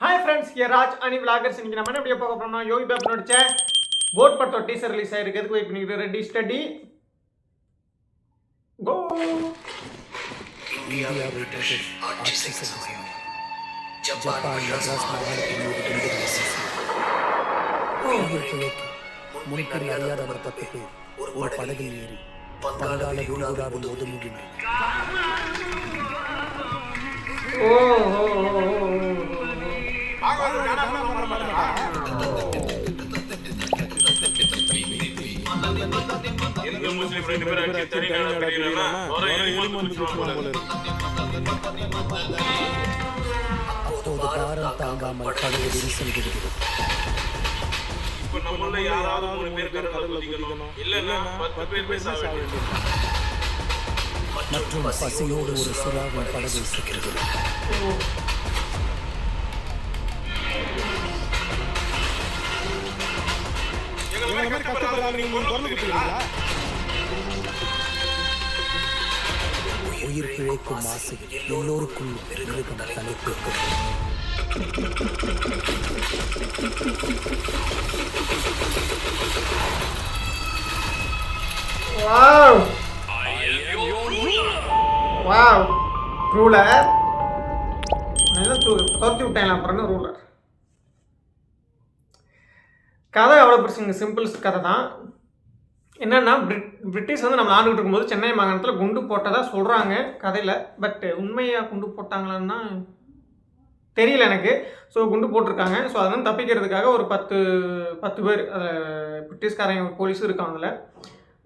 Hi friends ये राज आणि vloggers இன்னைக்கு நம்ம என்ன வீடியோ பார்க்க போறோம்னா யோகி பாபு நடிச்ச போட் படத்தோட டீசர் ரிலீஸ் ஆயிருக்கு. அதுக்கு வெயிட் பண்ணிட்டு ரெடி ஸ்டடி கோ. इंडिया ब्रिटिश आज से समय जापान मद्रास महान के முன்பின் அறியாத ஒரு 10 பேர் ஒரு படகில் ஏறி பங்காள விடுடாவில் ஒதுங்குகின்றனர். ஓ அப்போது பாரம் தாங்காமல் படகு விரிசல் விடுகிறது. மற்றும் பசியோடு ஒரு சுறாவின் படகை சிக்கிறது. உயிர் பிழைக்கும் ஆசையில் எல்லோருக்கும் மிருகம் தலைப்பேற்கும். வாவ் வாவ் ரூலர் என்ன துரத்தி விட்டேன் அப்புறம் ரூலர். கதை அவ்வளோ பெருசுங்க, சிம்பிள் கதை தான். என்னென்னா பிரிட்டிஷ் வந்து நம்ம ஆண்டுகிட்டு இருக்கும்போது சென்னை மாகாணத்தில் குண்டு போட்டதாக சொல்கிறாங்க கதையில். பட் உண்மையாக குண்டு போட்டாங்களான்னா தெரியல எனக்கு. ஸோ குண்டு போட்டிருக்காங்க. ஸோ அதெல்லாம் தப்பிக்கிறதுக்காக ஒரு 10 பேர் பிரிட்டிஷ்காரங்க போலீஸும் இருக்காங்க. அதில்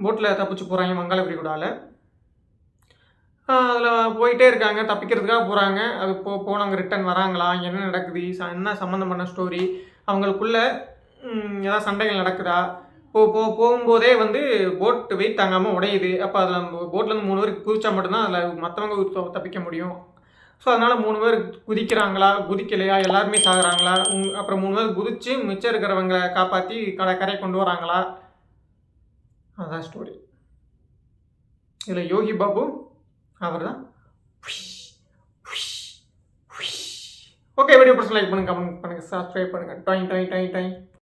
போட்டில் தப்பிச்சு போகிறாங்க மங்கள விரிகுடாவில். அதில் போயிட்டே இருக்காங்க, தப்பிக்கிறதுக்காக போகிறாங்க. அது போனவங்க ரிட்டன் வராங்களா, என்ன நடக்குது, என்ன சம்மந்தமான ஸ்டோரி, அவங்களுக்குள்ள ஏதாவது சண்டைகள் நடக்குதா, போகும்போதே வந்து போட் வெயிட் தாங்காமல் உடையுது. அப்போ அதில் நம்ம போட்லேருந்து 3 பேர் குதிச்சா மட்டும்தான் அதில் மற்றவங்க தப்பிக்க முடியும். ஸோ அதனால் 3 பேர் குதிக்கிறாங்களா குதிக்கலையா, எல்லாருமே சாகுறாங்களா, அப்புறம் 3 பேர் குதித்து மிச்சம் இருக்கிறவங்களை காப்பாற்றி கரை கொண்டு வராங்களா, அதுதான் ஸ்டோரி. இதில் யோகி பாபு அவர் தான். ஓகே, வீடியோ பிடிச்சி லைக் பண்ணுங்கள், கமெண்ட் பண்ணுங்கள், சப்ஸ்கிரைப் பண்ணுங்கள். டாய் டாய் டாய் டாய்.